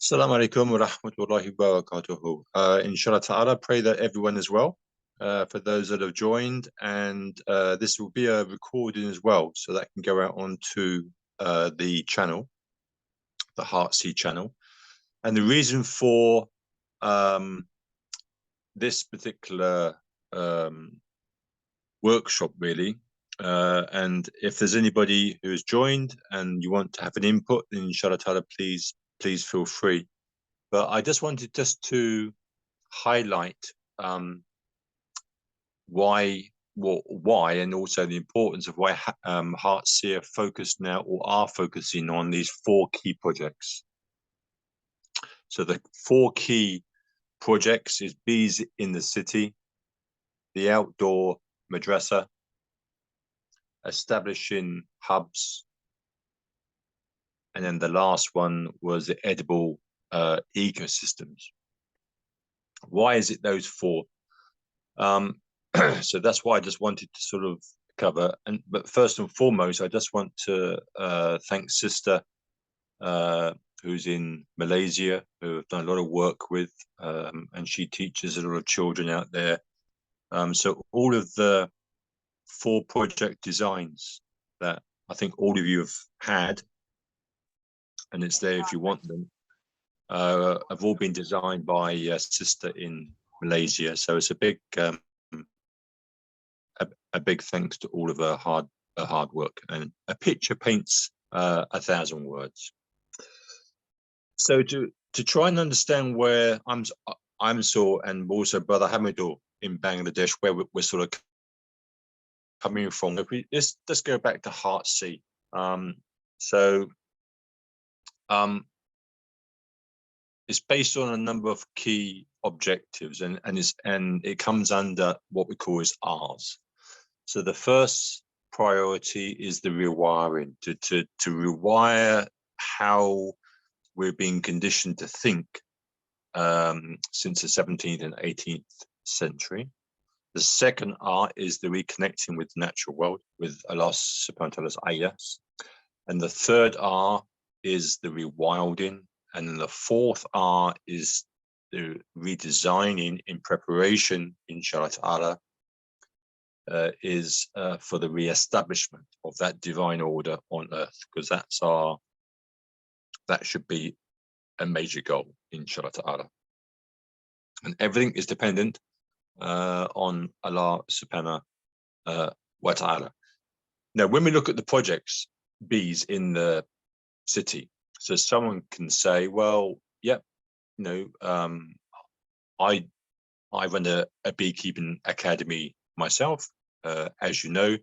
Assalamu alaikum wa rahmatullahi wa barakatuhu. Inshallah ta'ala, pray that everyone is well. For those that have joined, and this will be a recording as well, so that can go out onto the channel, the Heartsea channel. And the reason for this particular workshop, really, and if there's anybody who's joined and you want to have an input, then inshallah ta'ala, please feel free. But I just wanted to highlight why, and also the importance of why Heartsea are focused now, or are focusing on, these 4 key projects. So the 4 key projects is bees in the city, the outdoor madrasa, establishing hubs, and then the last one was the edible ecosystems. Why is it those 4? So that's why I just wanted to sort of cover. But first and foremost, I just want to thank Sister who's in Malaysia, who have done a lot of work with, and she teaches a lot of children out there. So all of the 4 project designs that I think all of you have had, and it's there if you want them, have all been designed by a sister in Malaysia. So it's a big thanks to all of her hard work. And a picture paints 1,000 words. So to try and understand where I'm so, and also Brother Hamidul in Bangladesh, where we're sort of coming from, let's go back to Heartsea. It's based on a number of key objectives, and it comes under what we call as R's. So the first priority is the rewiring, to rewire how we're being conditioned to think since the 17th and 18th century. The second R is the reconnecting with the natural world, with Allah subhanahu wa ta'ala's ayahs. And the third R is the rewilding. And then the fourth R is the redesigning in preparation, inshallah ta'ala, is for the re-establishment of that divine order on earth, because that should be a major goal, inshallah ta'ala. And everything is dependent on Allah subhanahu wa ta'ala. Now, when we look at the projects, bees in the city, so someone can say, well, yep, I run a beekeeping academy myself. As you know,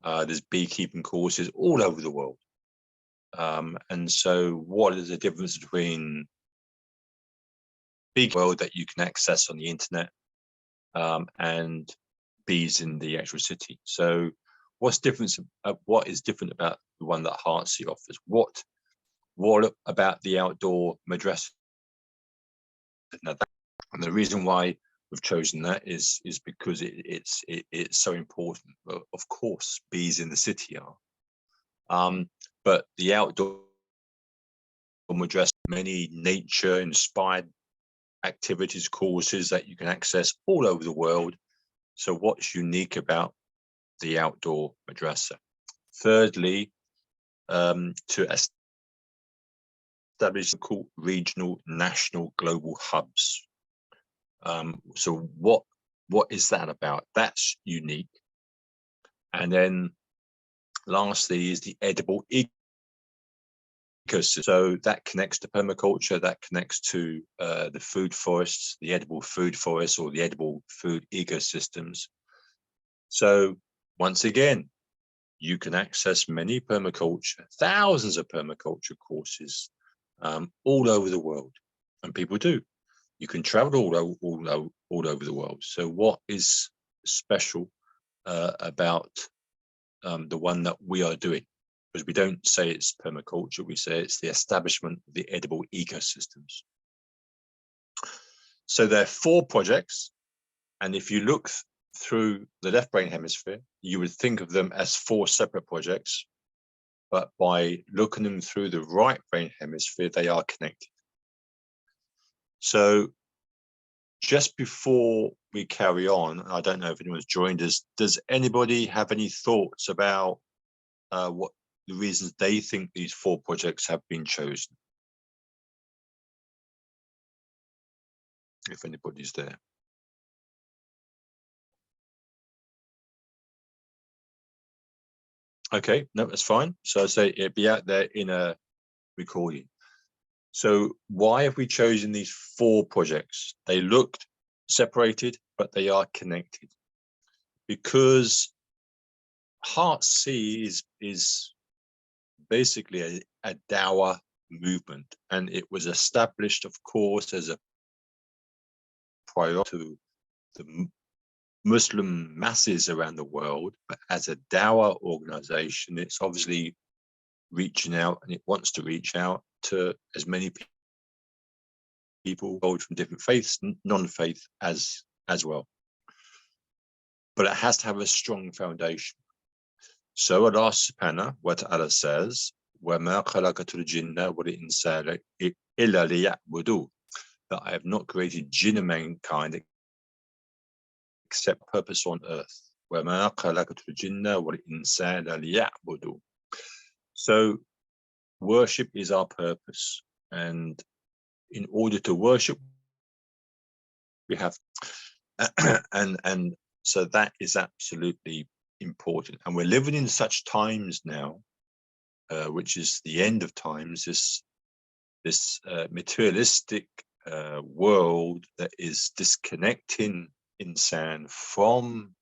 there's beekeeping courses all over the world. And so what is the difference between beekeeping world that you can access on the internet and bees in the actual city? So what is different about the one that Heartsea offers? What about the outdoor madrasa? And the reason why we've chosen that is because it's so important. Well, of course, bees in the city are, but the outdoor madrasa, many nature-inspired activities, courses that you can access all over the world. So what's unique about the outdoor madrasa? Thirdly, to establish regional, national, global hubs. So what is that about? That's unique. And then lastly is the edible ecosystem. So that connects to permaculture, that connects to the food forests, the edible food forests, or the edible food ecosystems. So once again, you can access many permaculture, thousands of permaculture courses all over the world, and people do. You can travel all over the world. So what is special about the one that we are doing? Because we don't say it's permaculture, we say it's the establishment of the edible ecosystems. So there are 4 projects, and if you look through the left brain hemisphere, you would think of them as 4 separate projects, but by looking them through the right brain hemisphere, they are connected. So just before we carry on, I don't know if anyone's joined us, does anybody have any thoughts about what the reasons they think these 4 projects have been chosen? If anybody's there. Okay, no, that's fine. So I say it'd be out there in a recording. So why have we chosen these 4 projects? They looked separated, but they are connected. Because Heart C is basically a dawah movement, and it was established, of course, as a priority to the Muslim masses around the world, but as a dawah organization, it's obviously reaching out, and it wants to reach out to as many people from different faiths, non-faith as well. But it has to have a strong foundation. So Allah subhanahu wa ta'ala says, وَمَا خَلَقَتُ الْجِنَّ وَالْإِنسَانَ إِلَّا لِيَعْبُدُونَ, that I have not created jinn and mankind except purpose on earth. وَمَا خَلَقَتُ الْجِنَّ وَالْإِنسَانَ لِيَعْبُدُونَ. So worship is our purpose, and in order to worship, we have and so that is absolutely important. And we're living in such times now, which is the end of times, this materialistic world that is disconnecting insan from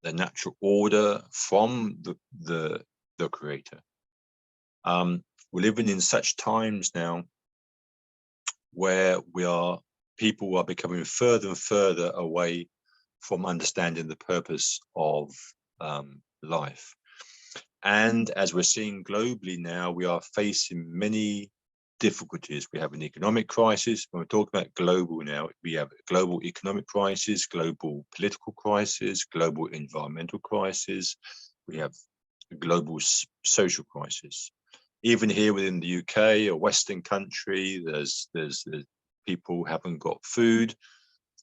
the natural order, from the creator. We're living in such times now where people are becoming further and further away from understanding the purpose of life. And as we're seeing globally now, we are facing many difficulties. We have an economic crisis. When we're talking about global now, we have a global economic crisis, global political crisis, global environmental crisis. We have a global social crisis. Even here within the UK, a Western country, there's people haven't got food.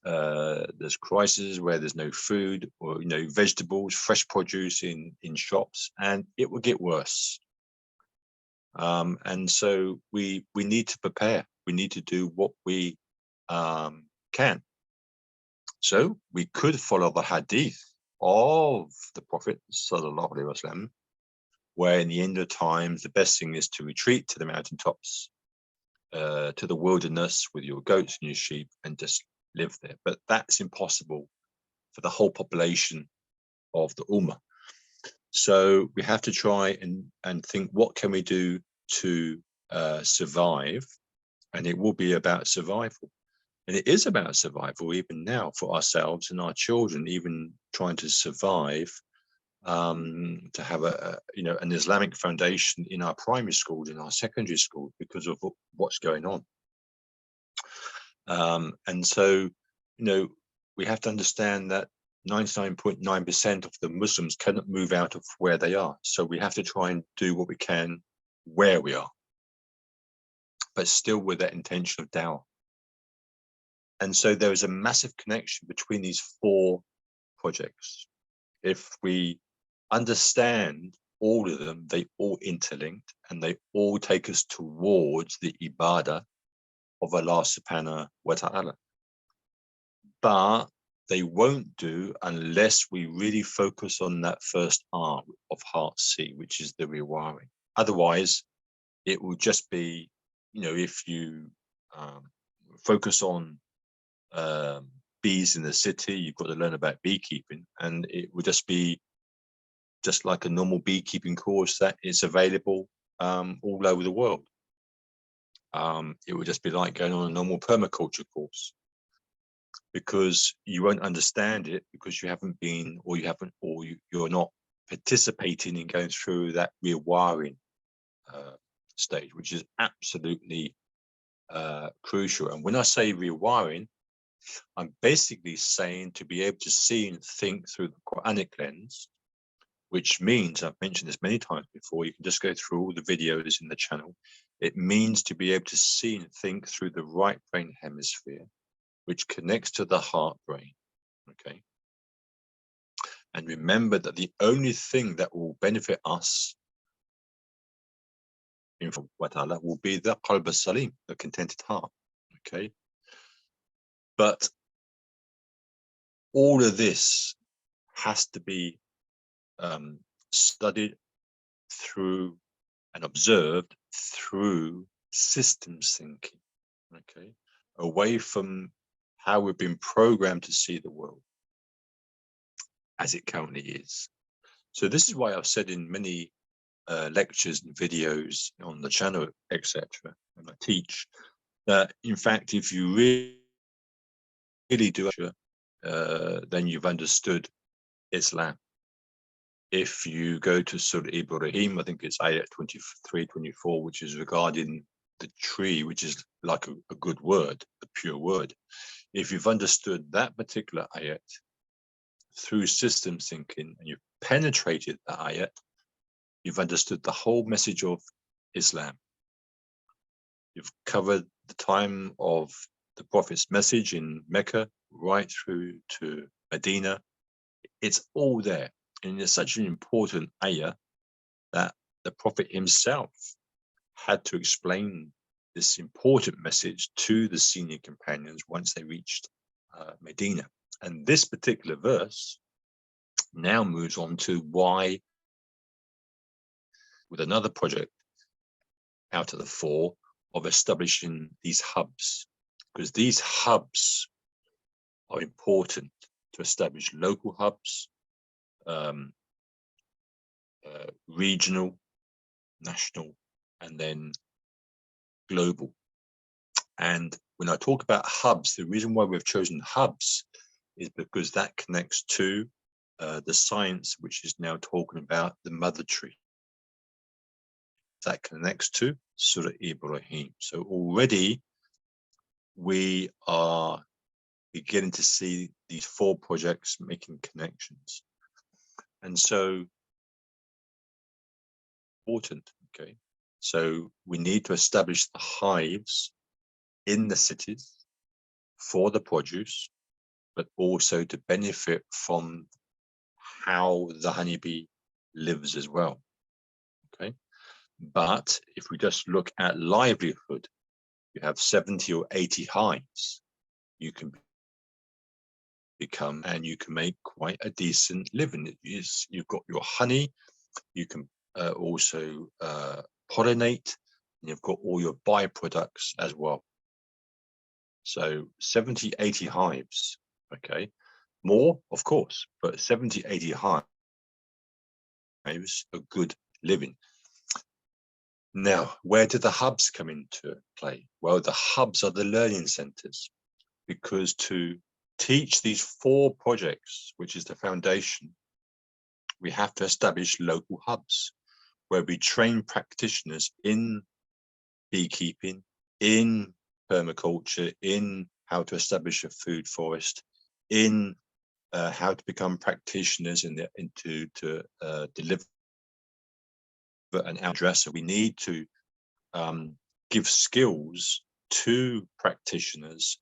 There's crises where there's no food, or vegetables, fresh produce in shops, and it will get worse. And so we need to prepare. We need to do what we can. So we could follow the hadith of the Prophet sallallahu alaihi wasallam, where in the end of times the best thing is to retreat to the mountaintops, to the wilderness with your goats and your sheep, and just live there. But that's impossible for the whole population of the Ummah. So we have to try and think, what can we do to survive? And it will be about survival. And it is about survival even now for ourselves and our children, even trying to survive, to have an Islamic foundation in our primary schools, in our secondary schools, because of what's going on. And so, we have to understand that 99.9% of the Muslims cannot move out of where they are. So we have to try and do what we can where we are, but still with that intention of dawah. And so there is a massive connection between these 4 projects. If we understand all of them, they all interlinked, and they all take us towards the ibadah of Allah subhanahu wa ta'ala. But they won't do unless we really focus on that first R of Heart C, which is the rewiring. Otherwise, it will just be, if you focus on bees in the city, you've got to learn about beekeeping, and it will just be just like a normal beekeeping course that is available all over the world. It would just be like going on a normal permaculture course, because you won't understand it, because you haven't been, or you're not participating in going through that rewiring stage, which is absolutely crucial. And when I say rewiring, I'm basically saying to be able to see and think through the Quranic lens, which means, I've mentioned this many times before, you can just go through all the videos in the channel. It means to be able to see and think through the right brain hemisphere, which connects to the heart brain, okay? And remember that the only thing that will benefit us in Allah will be the qalb as-salim, the contented heart, okay? But all of this has to be studied through and observed through systems thinking, okay? Away from how we've been programmed to see the world as it currently is. So this is why I've said in many lectures and videos on the channel, etc., and I teach that, in fact, if you really do, then you've understood Islam. If you go to Surah Ibrahim, I think it's ayat 23, 24, which is regarding the tree, which is like a good word, a pure word. If you've understood that particular ayat through systems thinking, and you've penetrated that ayat, you've understood the whole message of Islam. You've covered the time of the Prophet's message in Mecca right through to Medina. It's all there. And it's such an important ayah that the Prophet himself had to explain this important message to the senior companions once they reached Medina. And this particular verse now moves on to why, with another project out of the 4, of establishing these hubs, because these hubs are important to establish local hubs, regional, national, and then global. And when I talk about hubs, the reason why we've chosen hubs is because that connects to the science, which is now talking about the mother tree. That connects to Surah Ibrahim. So already we are beginning to see these 4 projects making connections. And so important, okay? So we need to establish the hives in the cities for the produce, but also to benefit from how the honeybee lives as well, okay? But if we just look at livelihood, you have 70 or 80 hives, you can become, and you can make quite a decent living. You've got your honey, you can also pollinate, and you've got all your byproducts as well. So 70, 80 hives, okay? More, of course, but 70, 80 hives are good living. Now, where do the hubs come into play? Well, the hubs are the learning centers, because to teach these 4 projects, which is the foundation, we have to establish local hubs where we train practitioners in beekeeping, in permaculture, in how to establish a food forest, in how to become practitioners to deliver an outdresser. We need to give skills to practitioners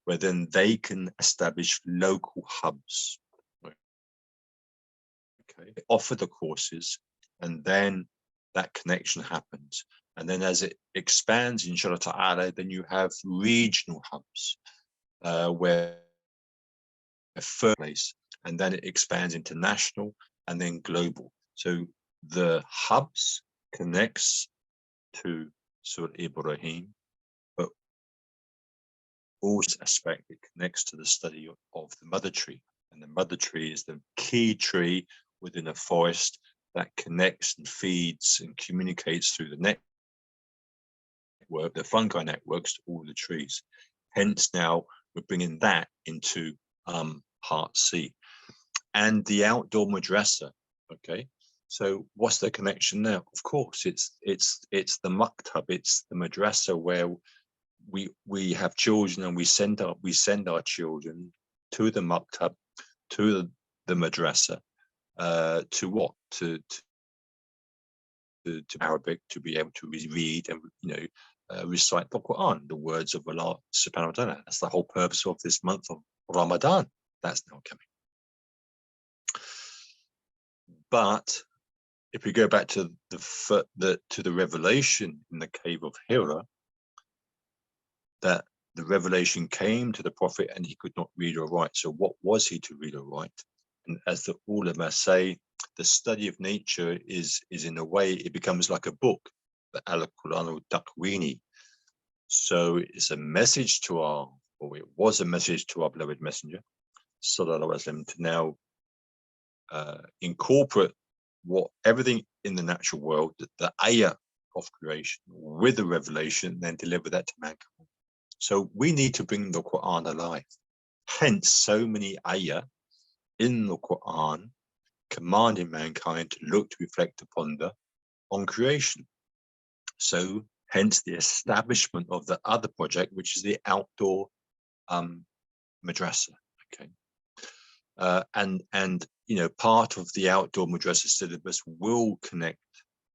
where then they can establish local hubs. Okay, offer the courses, and then that connection happens. And then as it expands, inshallah ta'ala, then you have regional hubs where a first place, and then it expands into national and then global. So the hubs connects to Surah Ibrahim, but also aspect it connects to the study of the mother tree. And the mother tree is the key tree within a forest that connects and feeds and communicates through the network, the fungi networks, to all the trees. Hence now we're bringing that into Part C. And the outdoor madrasa, okay? So what's the connection there? Of course, it's the maktab, it's the madrasa where we have children, and we send our children to the maktab, to the madrasa, to what? To Arabic, to be able to read and recite the Quran, the words of Allah subhanahu wa ta'ala. That's the whole purpose of this month of Ramadan. That's now coming. But if we go back to the revelation in the cave of Hira, that the revelation came to the prophet and he could not read or write. So what was he to read or write? And as the ulama say, the study of nature is in a way, it becomes like a book, the al-Qur'an al-Taqwini. So it's a message to or it was a message to our beloved messenger, sallallahu alaihi wasallam, to now incorporate everything in the natural world, the ayah of creation, with the revelation, then deliver that to mankind. So we need to bring the Quran alive. Hence, so many ayah in the Quran commanding mankind to look, to reflect on creation. So hence the establishment of the other project, which is the outdoor madrasa. Okay. And part of the outdoor madrasa syllabus will connect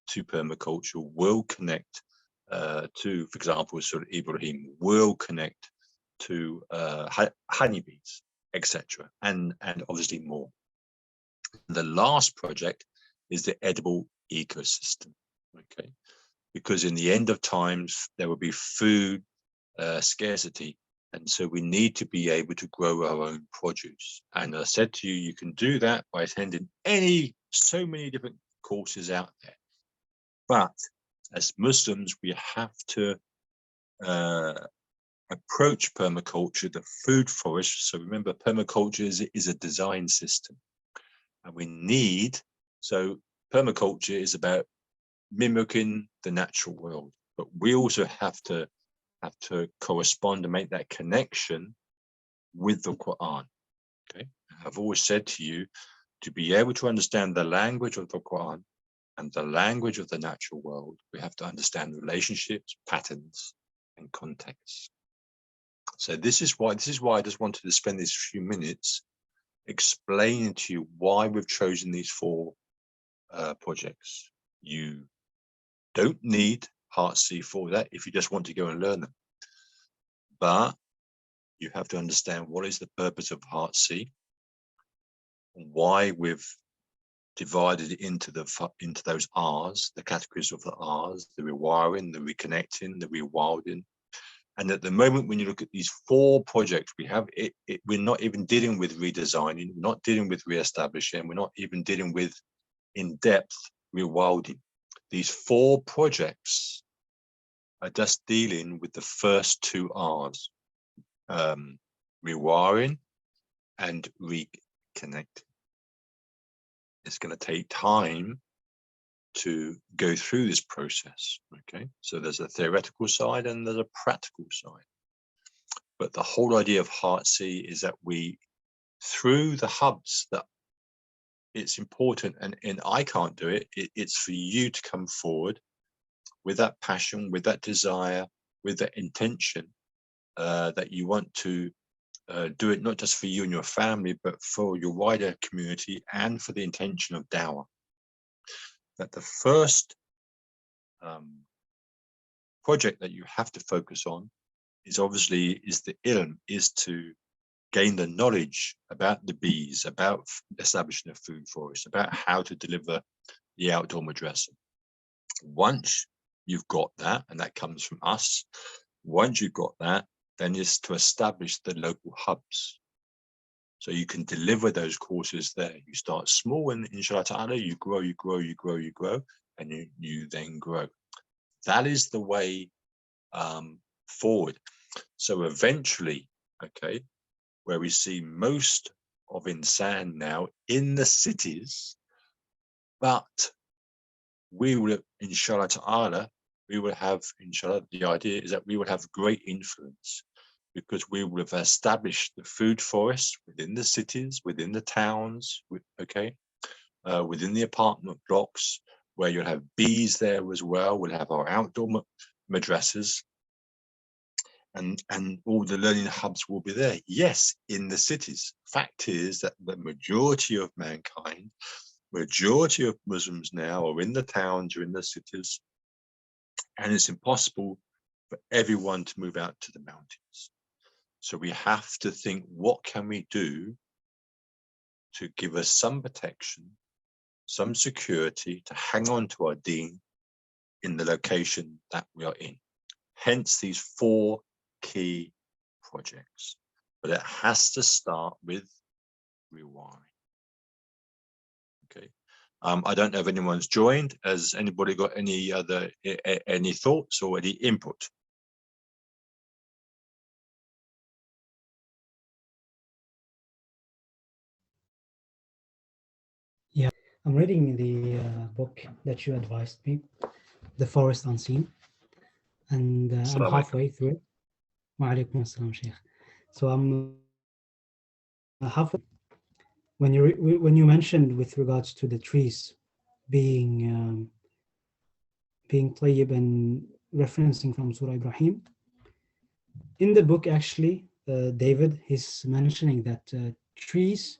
to permaculture, will connect to, for example, Surah Ibrahim, will connect to honeybees, etc., and obviously more. The last project is the edible ecosystem. Okay, because in the end of times there will be food scarcity. And so we need to be able to grow our own produce. And I said to you, you can do that by attending so many different courses out there. But as Muslims, we have to approach permaculture, the food forest. So remember, permaculture is a design system. And so permaculture is about mimicking the natural world. But we also have to correspond and make that connection with the Quran. Okay, I've always said to you, to be able to understand the language of the Quran and the language of the natural world, we have to understand relationships, patterns, and contexts. So this is why I just wanted to spend these few minutes explaining to you why we've chosen these 4 projects. You don't need Heart C for that if you just want to go and learn them. But you have to understand what is the purpose of Heart C, why we've divided it into those R's, the categories of the R's, the rewiring, the reconnecting, the rewilding. And at the moment, when you look at these 4 projects we have, we're not even dealing with redesigning, we're not dealing with reestablishing, we're not even dealing with in-depth rewilding. These 4 projects are just dealing with the first 2 R's, rewiring and reconnecting. It's going to take time to go through this process. Okay, so there's a theoretical side and there's a practical side. But the whole idea of Heart C is that through the hubs, that it's important, and I can't do it. It's for you to come forward with that passion, with that desire, with that intention that you want to do it not just for you and your family, but for your wider community and for the intention of dawah. That the first project that you have to focus on is the Ilm, is to gain the knowledge about the bees, about establishing a food forest, about how to deliver the outdoor madrasa. Once you've got that, and that comes from us, once you've got that, then is to establish the local hubs. So you can deliver those courses there. You start small, and inshallah ta'ala, you grow, and you then grow. That is the way forward. So eventually, okay, where we see most of insan now in the cities, but we will, inshallah ta'ala, we will have, inshallah, the idea is that we will have great influence, because we will have established the food forest within the cities, within the towns, okay, within the apartment blocks, where you'll have bees there as well. We'll have our outdoor madrasas, and all the learning hubs will be there. Yes, in the cities. Fact is that the majority of mankind majority of Muslims now are in the towns or in the cities, and it's impossible for everyone to move out to the mountains. So we have to think, what can we do to give us some protection, some security, to hang on to our deen in the location that we are in. Hence these 4 key projects. But it has to start with rewiring. Okay. I don't know if anyone's joined. Has anybody got any other any thoughts or any input? Yeah, I'm reading the book that you advised me, The Forest Unseen, and I'm halfway through it. Wa alaikum assalam, Sheikh. So I'm halfway. When you mentioned with regards to the trees being tayyib and referencing from Surah Ibrahim, in the book actually, David is mentioning that trees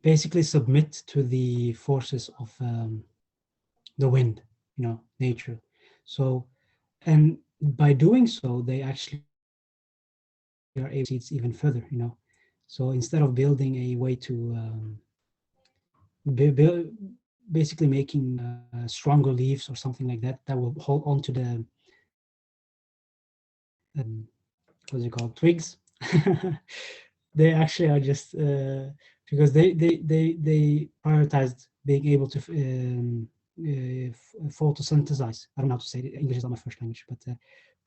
basically submit to the forces of the wind, nature. So, and by doing so, they actually are able to see even further, So instead of building a way to basically making stronger leaves or something like that, that will hold on to the, what's it called, twigs. They actually are just, because they prioritized being able to photosynthesize. I don't know how to say it. English is not my first language, but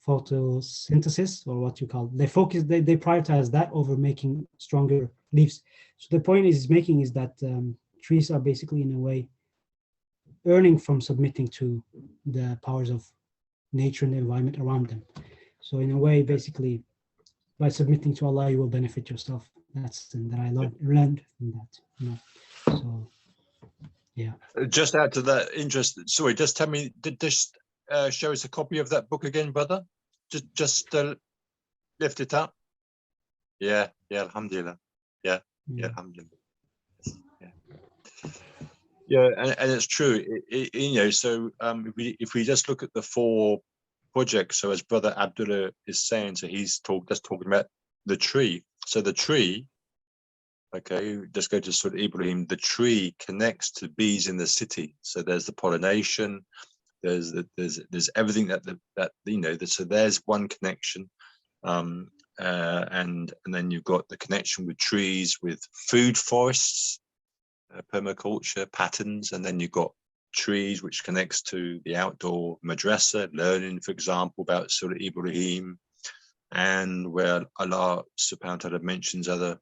photosynthesis, or what you call it. They prioritize that over making stronger leaves. So the point is making is that trees are basically in a way earning from submitting to the powers of nature and the environment around them. So in a way, basically, by submitting to Allah, you will benefit yourself. That's the thing that I learned from that. So, yeah. Just add to that interest. Sorry, just tell me, did this show us a copy of that book again, brother? Just lift it up. Yeah, alhamdulillah. Yeah, alhamdulillah. Yeah, and it's true. So if we just look at the 4 projects, so as Brother Abdullah is saying, so he's talking about the tree. So the tree, okay, just go to Surah Ibrahim. The tree connects to bees in the city. So there's the pollination. There's everything so there's one connection. And then you've got the connection with trees, with food forests, permaculture patterns, and then you've got trees which connects to the outdoor madrasa, learning, for example, about Surah Ibrahim, and where Allah subhanahu wa ta'ala mentions other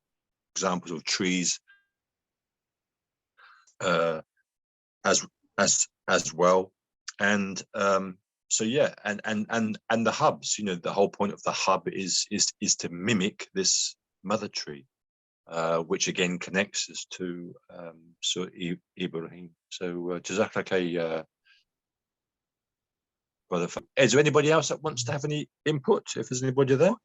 examples of trees as well. And so yeah, and the hubs, the whole point of the hub is to mimic this mother tree, which again connects us to Surah Ibrahim. So Jazakallah, brother. Is there anybody else that wants to have any input, if there's anybody there?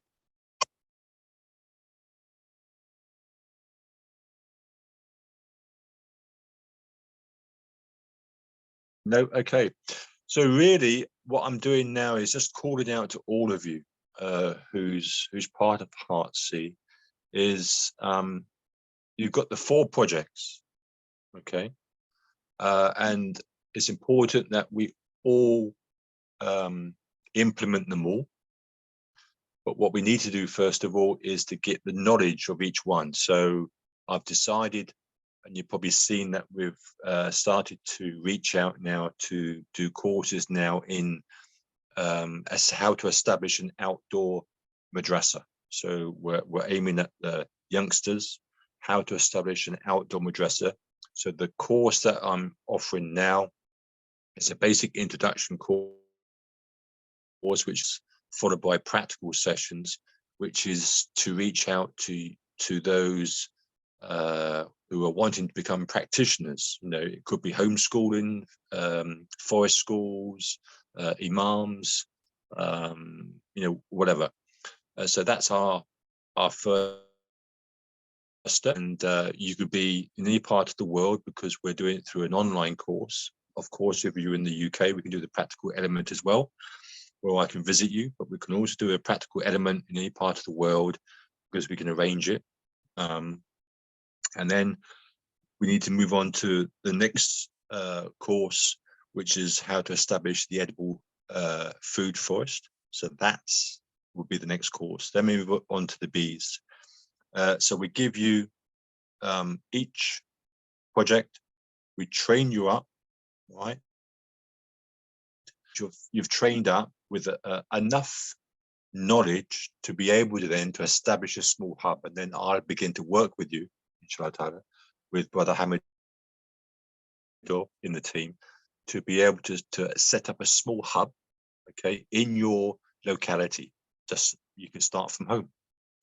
No? Okay. So really what I'm doing now is just calling out to all of you who's part of Part C, is you've got the 4 projects, okay? And it's important that we all implement them all. But what we need to do, first of all, is to get the knowledge of each one. So I've decided, and you've probably seen that we've started to reach out now to do courses now in as how to establish an outdoor madrasa. So we're aiming at the youngsters, how to establish an outdoor madrasa. So the course that I'm offering now is a basic introduction course, which is followed by practical sessions, which is to reach out to those who are wanting to become practitioners. It could be homeschooling, forest schools, imams, whatever. So that's our first and you could be in any part of the world because we're doing it through an online course. Of course, if you're in the UK, we can do the practical element as well, where I can visit you, but we can also do a practical element in any part of the world because we can arrange it. And then we need to move on to the next course, which is how to establish the edible food forest. So that's will be the next course. Then we move on to the bees. So we give you each project, we train you up, right? You've trained up with enough knowledge to be able to then to establish a small hub, and then I'll begin to work with you, inshallah, with Brother Hamid in the team, to be able to set up a small hub, okay, in your locality. Just you can start from home,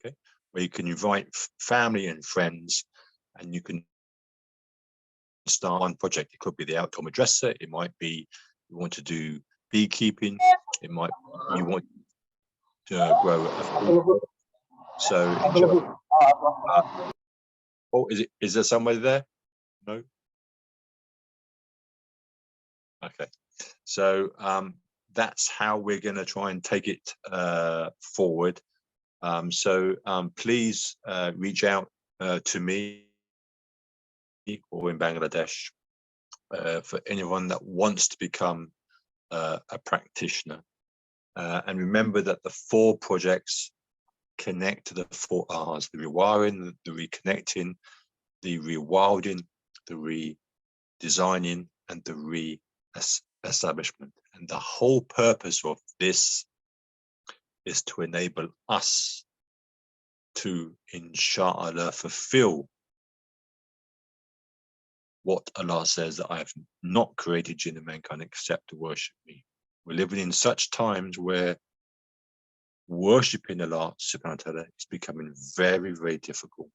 okay, where you can invite family and friends, and you can start one project. It could be the outdoor madrasa, it might be you want to do beekeeping, it might be you want to grow a food. So oh, is there somebody there? No. Okay, so that's how we're going to try and take it forward. So please reach out to me or in Bangladesh for anyone that wants to become a practitioner. And remember that the 4 projects connect to the 4 R's: the rewiring, the reconnecting, the rewilding, the redesigning, and the re-establishment. And the whole purpose of this is to enable us to, inshallah, fulfill what Allah says, that I have not created jinn and mankind except to worship me. We're living in such times where worshipping Allah subhanahu wa ta'ala is becoming very, very difficult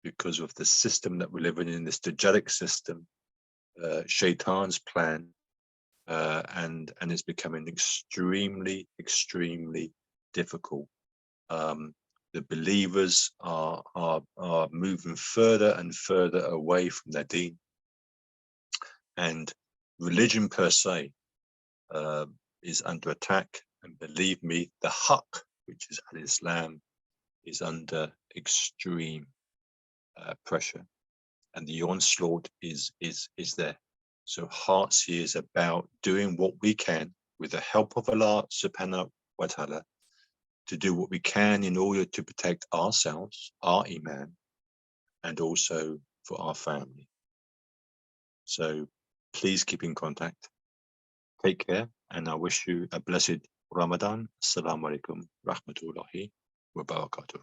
because of the system that we're living in, this Dajjalic system, Shaitan's plan, and it's becoming extremely, extremely difficult. The believers are moving further and further away from their deen, and religion per se is under attack. And believe me, the haqq, which is al-Islam, is under extreme pressure, and the onslaught is there. So Hearts here is about doing what we can with the help of Allah subhanahu wa ta'ala, to do what we can in order to protect ourselves, our Imam, and also for our family. So please keep in contact. Take care, and I wish you a blessed Ramadan. Assalamu alaikum rahmatullahi wa barakatuh.